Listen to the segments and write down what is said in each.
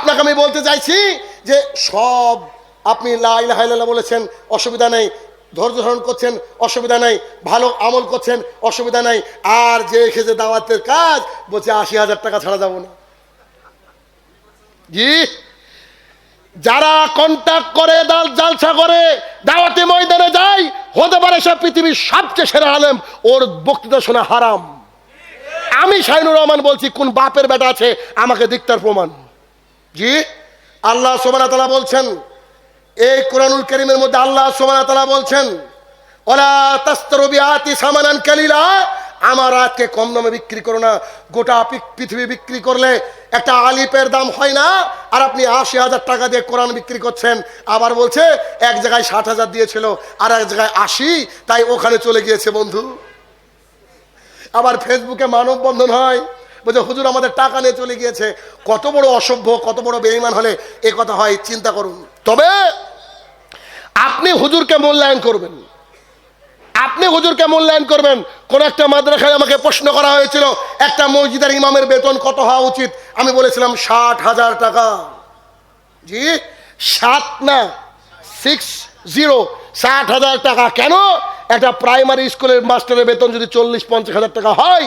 আপনাকে আমি বলতে চাইছি যে সব আপনি লা ইলাহা ইল্লাল্লাহ বলেছেন, অসুবিধা নেই, ধৈর্য ধারণ করছেন, অসুবিধা নাই, ভালো আমল করছেন, অসুবিধা নাই, আর যে এসেছে দাওয়াতের কাজ বলছে ৮০,০০০ টাকা ছাড়া যাব না। জি, যারা কন্টাক্ট করে, জালসা করে, দাওয়াতি ময়দানে যায়, হতে পারে সে পৃথিবীর সবচেয়ে সেরা আলেম, ওর বক্তৃতা শোনা হারাম। আমি শাহিনুর রহমান বলছি, কোন বাপের বেটা আছে আমাকে দিকতার প্রমাণ। জি, আল্লাহ সুবহানাহু ওয়া তাআলা বলছেন এই কোরআনুল কারীমের মধ্যে, আল্লাহ সুবহানাহু ওয়া তাআলা বলছেন ওয়ালা তাসতারু বিআয়াতি সামানান কালিলা, আমার আয়াতকে কম দামে বিক্রি করো না। গোটা পৃথিবী বিক্রি করলে একটা আলিফের দাম হয় না, আর আপনি ৮০,০০০ টাকা দিয়ে কোরআন বিক্রি করছেন। আবার বলছে এক জায়গায় ৬০,০০০ দিয়েছিল আর এক জায়গায় ৮০, তাই ওখানে চলে গিয়েছে বন্ধু। আবার ফেসবুকে মানববন্ধন হয়, বলছে হুজুর আমাদের টাকা নিয়ে চলে গিয়েছে। কত বড় অসভ্য, কত বড় বেঈমান হলে এ কথা হয়, চিন্তা করুন। তবে আপনি হুজুরকে মূল্যায়ন করবেন, আপনি হুজুরকে মূল্যায়ন করবেন। কোন একটা মাদ্রাসায় আমাকে প্রশ্ন করা হয়েছিল একটা মসজিদের ইমামের বেতন কত হওয়া উচিত, আমি বলেছিলাম ৬০,০০০ টাকা। জি, ৭ না ৬-0, ৬০,০০০ টাকা। কেন? একটা প্রাইমারি স্কুলের মাস্টারের বেতন যদি ৪০-৫০,০০০ টাকা হয়,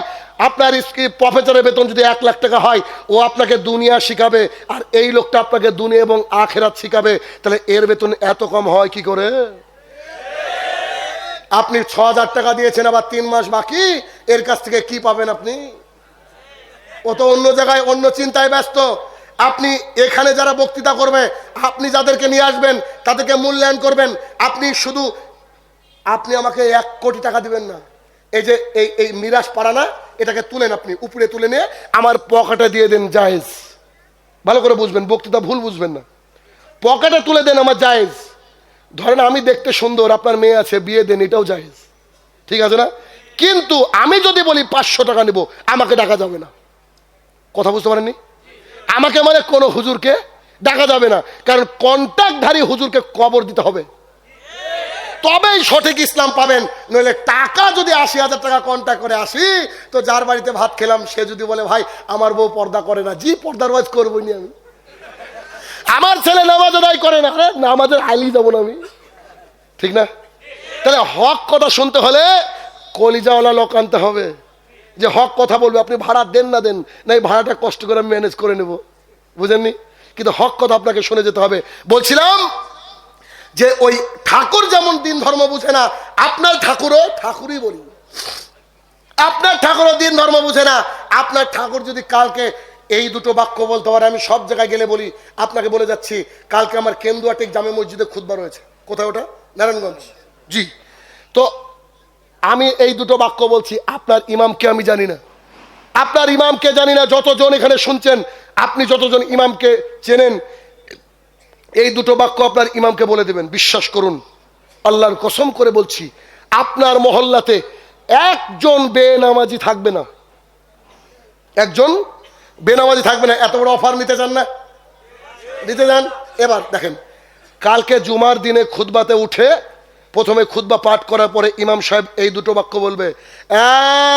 আপনার প্রফেসরের বেতন যদি ১,০০,০০০ টাকা হয়, ও আপনাকে দুনিয়া শিখাবে, আর এই লোকটা আপনাকে দুনিয়া এবং আখিরাত শিখাবে, তাহলে এর বেতন এত কম হয় কি করে? আপনি ৬,০০০ টাকা দিয়েছেন, আবার ৩ মাস বাকি, এর কাছ থেকে কি পাবেন আপনি? ও তো অন্য জায়গায় অন্য চিন্তায় ব্যস্ত। আপনি এখানে যারা বক্তৃতা করবে, আপনি যাদেরকে নিয়ে আসবেন তাদেরকে মূল্যায়ন করবেন। আপনি আমাকে ১ কোটি টাকা দিবেন না। এই যে এই মিরাজ পাড়া না, এটাকে তুলেন, আপনি উপরে তুলে নিয়ে আমার পকেটে দিয়ে দেন, জায়েজ। ভালো করে বুঝবেন, বক্তৃতা ভুল বুঝবেন না। পকেটে তুলে দেন, আমার জায়েজ। ধরেন আমি দেখতে সুন্দর, আপনার মেয়ে আছে, বিয়ে দেন, এটাও জায়েজ, ঠিক আছে না? কিন্তু আমি যদি বলি ৫০০ টাকা নেব, আমাকে ডাকা যাবে না। কথা বুঝতে পারেননি? আমাকে মানে কোনো হুজুরকে ডাকা যাবে না, কারণ কন্ট্যাক্টধারী হুজুরকে কবর দিতে হবে, তবেই সঠিক ইসলাম পাবেন। নইলে টাকা যদি ৮০,০০০ টাকা কন্ট্যাক্ট করে আসি, তো যার বাড়িতে ভাত খেলাম সে যদি বলে ভাই আমার বউ পর্দা করে না, জি পর্দার ওয়াজ করবো নি আমি, আমার ছেলে নামাজ আদায় করে না, নামাজের আইলি যাবো না আমি, ঠিক না? তাহলে হক কথা শুনতে হলে কলিজাওয়ালা লোক আনতে হবে, যে হক কথা বলবে। আপনি ভাড়া দেন না দেন, না এই ভাড়াটা কষ্ট করে ম্যানেজ করে নেব, বুঝেননি? কিন্তু হক কথা আপনাকে শুনে যেতে হবে। বলছিলাম যে ওই ঠাকুর যেমন দিন ধর্ম বুঝে না, আপনার ঠাকুরও, ঠাকুরই বলি, আপনার ঠাকুরও দিন ধর্ম বুঝে না। আপনার ঠাকুর যদি কালকে এই দুটো বাক্য বলতে পারে, আমি সব জায়গায় গেলে বলি, আপনাকে বলে যাচ্ছি, কালকে আমার কেন্দুয়াটিক জামে মসজিদে খুতবা রয়েছে। কোথায় ওটা? নারায়ণগঞ্জ। জি, তো আমি এই দুটো বাক্য বলছি, আপনার ইমামকে আমি জানি না, আপনার ইমামকে জানি না। যতজন এখানে শুনছেন, আপনি যতজন ইমামকে চেনেন, এই দুটো বাক্য আপনার ইমামকে বলে দেবেন। বিশ্বাস করুন, আল্লাহর কসম করে বলছি, আপনার মহল্লাতে একজন বেনামাজি থাকবে না, একজন বেনামাজি থাকবে না। এত বড় অফার নিতে চান না? নিতে চান? এবার দেখেন, কালকে জুমার দিনে খুতবাতে উঠে প্রথমে খুতবা পাঠ করার পরে ইমাম সাহেব এই দুটো বাক্য বলবে।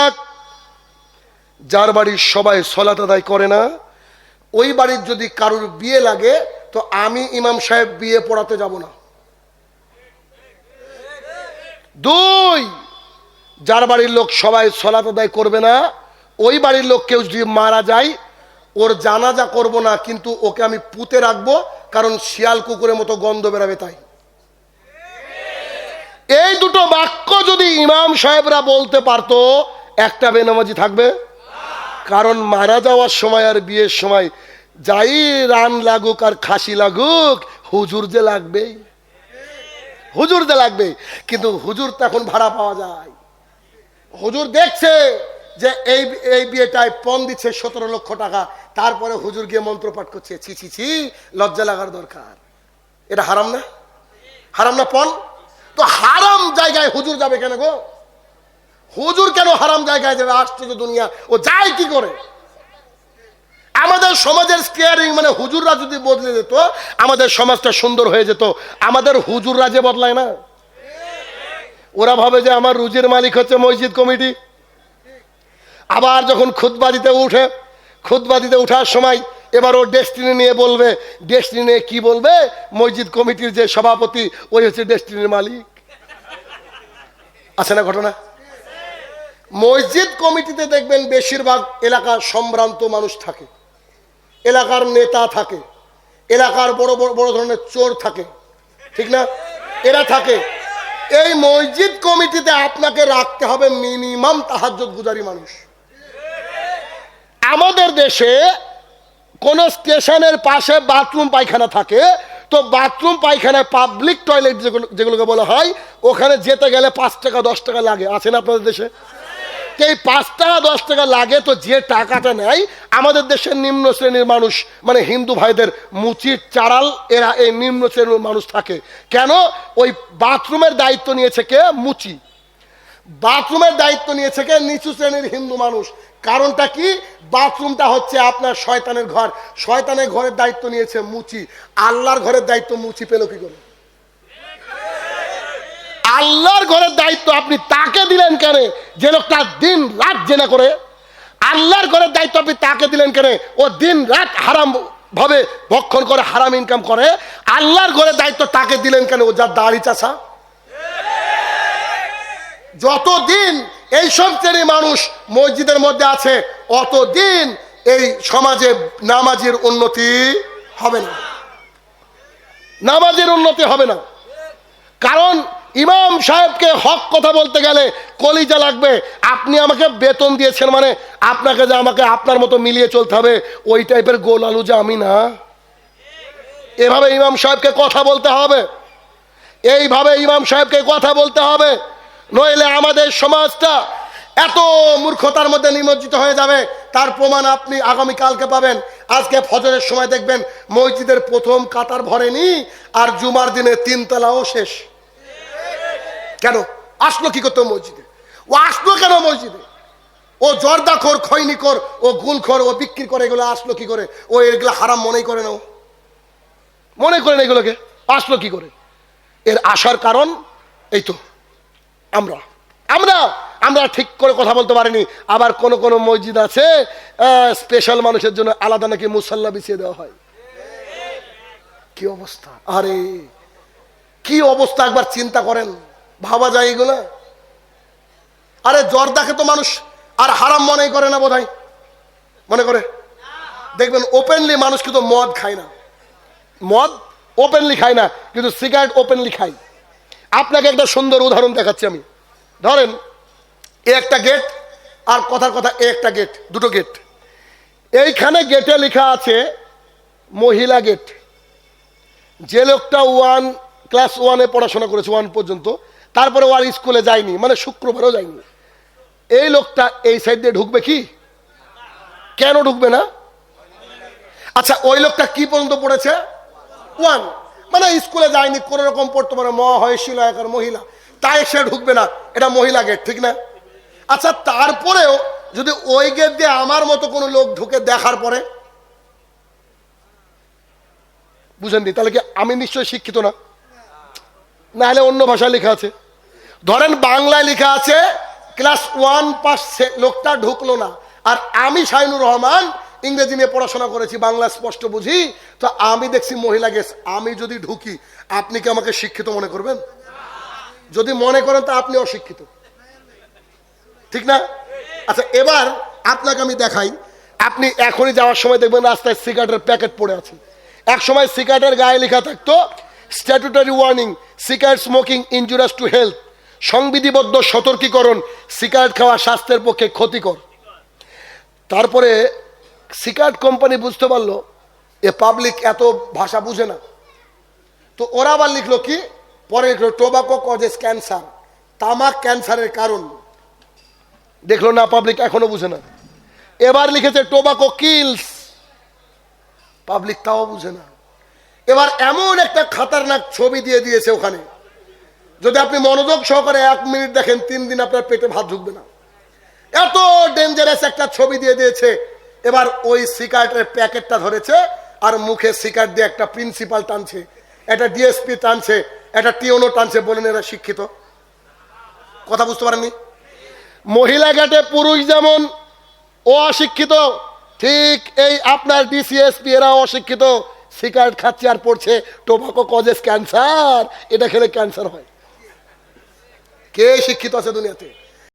এক, যার বাড়ির সবাই সলাত আদায় করে না, ওই বাড়ির যদি কারুর বিয়ে লাগে, তো আমি ইমাম সাহেব বিয়ে পড়াতে যাব না। দুই, যার বাড়ির লোক সবাই সলাত আদায় করবে না, ওই বাড়ির লোক কেউ যদি মারা যায়, ওর জানাজা করব না, কিন্তু ওকে আমি পুঁতে রাখবো, কারণ শিয়াল কুকুরের মতো গন্ধ বেরাবে তাই। এই দুটো বাক্য যদি ইমাম সাহেবরা বলতে পারতো, একটা বেনামাজি থাকবে। কারণ মারা যাওয়ার সময় আর বিয়ের সময় যাই রান লাগুক আর খাসি লাগুক, হুজুর যে লাগবেই, হুজুর যে লাগবে। কিন্তু হুজুর তো এখন ভাড়া পাওয়া যায়। হুজুর দেখছে যে এই বিয়েটায় পণ দিচ্ছে ১৭ লক্ষ টাকা, তারপরে হুজুর গিয়ে মন্ত্র পাঠ করছে। ছি ছি ছি, লজ্জা লাগার দরকার। এটা হারাম না? হারাম না পণ? তো হারাম জায়গায় হুজুর যাবে কেন গো? হুজুর কেন হারাম জায়গায় যাবে? আসছে যে দুনিয়া, ও যায় কি করে? আমাদের সমাজের স্কেয়ারিং, মানে হুজুররা যদি বদলে যেত, আমাদের সমাজটা সুন্দর হয়ে যেত। আমাদের হুজুররা যে বদলায় না, ওরা ভাবে যে আমার রুজির মালিক হচ্ছে মসজিদ কমিটি। আবার যখন খুতবা দিতে উঠে, খুতবা দিতে উঠার সময় এবার ও ডেস্টিনি নিয়ে বলবে। ডেস্টিনি নিয়ে কি বলবে? মসজিদ কমিটির যে সভাপতি ওই হচ্ছে ডেস্টিনির মালিক। আছে না ঘটনা? মসজিদ কমিটিতে দেখবেন বেশিরভাগ এলাকার সম্ভ্রান্ত মানুষ থাকে, এলাকার নেতা থাকে, এলাকার বড় বড় বড় ধরনের চোর থাকে, ঠিক না? এরা থাকে। এই মসজিদ কমিটিতে আপনাকে রাখতে হবে মিনিমাম তাহাজ্জুদ গুজারি মানুষ। আমাদের দেশে কোন স্টেশনের পাশে বাথরুম পায়খানা থাকে, তো বাথরুম পায়খানায় পাবলিক টয়লেট যেগুলোকে বলা হয়, ওখানে যেতে গেলে 5 টাকা 10 টাকা লাগে। আছে না আপনাদের দেশে? এই 5 টাকা 10 টাকা লাগে, তো যে টাকাটা নেয় আমাদের দেশের নিম্ন শ্রেণীর মানুষ, মানে হিন্দু ভাইদের মুচির চারাল, এরা এই নিম্ন শ্রেণীর মানুষ থাকে। কেন? ওই বাথরুমের দায়িত্ব নিয়েছে কে? মুচি। বাথরুমের দায়িত্ব নিয়েছে কে? নিচু শ্রেণীর হিন্দু মানুষ। কারণটা কি? বাথরুমটা হচ্ছে আপনার শয়তানের ঘর, শয়তানের ঘরের দায়িত্ব নিয়েছে মুচি। আল্লাহর ঘরের দায়িত্ব মুচি পেল কি করে? আল্লাহর ঘরের দায়িত্ব আপনি তাকে দিলেন কেন যে লোকটা দিন রাত জেনা করে? আল্লাহর ঘরের দায়িত্ব আপনি তাকে দিলেন কেন? ও দিন রাত হারাম ভাবে ভক্ষণ করে, হারাম ইনকাম করে। আল্লাহর ঘরের দায়িত্ব তাকে দিলেন কেন? ও যার দাড়ি চাষা। যতদিন এইসব শ্রেণীর মানুষ মসজিদের মধ্যে আছে, অতদিন এই সমাজে নামাজের উন্নতি হবে না, নামাজের উন্নতি হবে না। কারণ ইমাম সাহেবকে হক কথা বলতে গেলে কলিজা লাগবে। আপনি আমাকে বেতন দিয়েছেন মানে আপনাকে যে আমাকে আপনার মতো মিলিয়ে চলতে হবে, ওই টাইপের গোল আলু যে আমি না। এভাবে ইমাম সাহেবকে কথা বলতে হবে, এইভাবে ইমাম সাহেবকে কথা বলতে হবে, নইলে আমাদের সমাজটা এত মূর্খতার মধ্যে নিমজ্জিত হয়ে যাবে। তার প্রমাণ আপনি আগামীকালকে পাবেন। আজকে ফজরের সময় দেখবেন মসজিদের প্রথম কাতার ভরেনি, আর জুমার দিনে 3 তলাও শেষ। কেন আসলো? কি করতে মসজিদে? ও আসলো কেন মসজিদে? ও জর্দাখোর, খৈনিখোর, ও গুলখোর, ও বিক্রি করে, এগুলো আসলো কি করে? ও এগুলো হারাম মনেই করে না, মনে করেন এগুলোকে আসলো কি করে? এর আসার কারণ এই তো আমরা আমরা আমরা ঠিক করে কথা বলতে পারিনি। আবার কোন কোন মসজিদ আছে স্পেশাল মানুষের জন্য আলাদা নাকি মুসাল্লা বিছিয়ে দেওয়া হয়। কি অবস্থা! আরে কি অবস্থা একবার চিন্তা করেন, ভাবা যায় এগুলা? আরে জর্দাকে তো মানুষ আর হারাম মনে করে না, বোধহয় মনে করে। দেখবেন ওপেনলি মানুষ কিন্তু মদ খায় না, মদ ওপেনলি খায় না, কিন্তু সিগারেট ওপেনলি খায়। আপনাকে একটা সুন্দর উদাহরণ দেখাচ্ছি আমি। ধরেন এ একটা গেট, আর কথার কথা এ একটা গেট, দুটো গেট। এইখানে গেটে লেখা আছে মহিলা গেট। যে লোকটা ক্লাস 1-এ পড়াশোনা করেছে, 1 পর্যন্ত, তারপরে ও আর স্কুলে যায়নি, মানে শুক্রবারও যায়নি, এই লোকটা এই সাইড দিয়ে ঢুকবে কি? কেন ঢুকবে না? আচ্ছা, ওই লোকটা কি পর্যন্ত পড়েছে? 1, মানে স্কুলে যায়নি, কোন রকম পড়তে পারে, হয়েছিল একার মহিলা, তাই সে ঢুকবে না। এটা মহিলা গেট, ঠিক না? আচ্ছা, তারপরেও যদি ওই গেট দিয়ে আমার মতো কোনো লোক ঢুকে দেখার পরে, বুঝেননি? তাহলে কি আমি নিশ্চয়ই শিক্ষিত না? না হলে অন্য ভাষায় লেখা আছে। ধরেন বাংলায় লেখা আছে ক্লাস 1 পাস, লোকটা ঢুকলো না। আর আমি শাইনুর রহমান ইংরেজি নিয়ে পড়াশোনা করেছি, বাংলা স্পষ্ট বুঝি, তো আমি দেখছি মহিলা গেস। আমি যদি ঢুকি, আপনি কি আমাকে শিক্ষিত মনে করবেন? যদি মনে করেন তো আপনি অশিক্ষিত, ঠিক না? আচ্ছা, এবার আপনাকে আমি দেখাই। আপনি এখনই যাওয়ার সময় দেখবেন রাস্তায় সিগারেটের প্যাকেট পড়ে আছে। এক সময় সিগারেটের গায়ে লেখা থাকতো statutory warning, cigarette smoking injurious to health, সংবিধিবদ্ধ সতর্কীকরণ, সিগারেট খাওয়া স্বাস্থ্যের পক্ষে ক্ষতিকর। তারপরে সিগারেট কোম্পানি বুঝতে পারলো এ পাবলিক এত ভাষা বুঝে না, তো ওরা আবার লিখলো কি, পরে লিখলো টোবাকো কজেস ক্যান্সার, তামাক ক্যান্সারের কারণ। দেখলো না, পাবলিক এখনো বুঝে না। এবার লিখেছে টোবাকো কিলস, পাবলিক তাও বুঝে না। এবার এমন একটা খাতারনাক ছবি দিয়ে দিয়েছে ওখানে, যদি আপনি মনোযোগ সহকারে 1 মিনিট দেখেন, 3 দিন আপনার পেটে ভাত ঢুকবে না। এত ডেঞ্জারাস একটা ছবি দিয়ে দিয়েছে। এবার ওই সিগারেটের প্যাকেটটা ধরেছে, আর মুখে সিগারেট দিয়ে একটা প্রিন্সিপাল টানছে, একটা ডিএসপি টানছে, একটা টিওনো টানছে। বলেন এরা শিক্ষিত? কথা বুঝতে পারেননি? মহিলা গেটে পুরুষ যেমন ও অশিক্ষিত, ঠিক এই আপনার ডিসিএসপি এরা অশিক্ষিত, সিগারেট খাচ্ছে আর পড়ছে টোবাকো কজেস ক্যান্সার, এটা খেলে ক্যান্সার হয়। কে শিক্ষিত আছে দুনিয়াতে?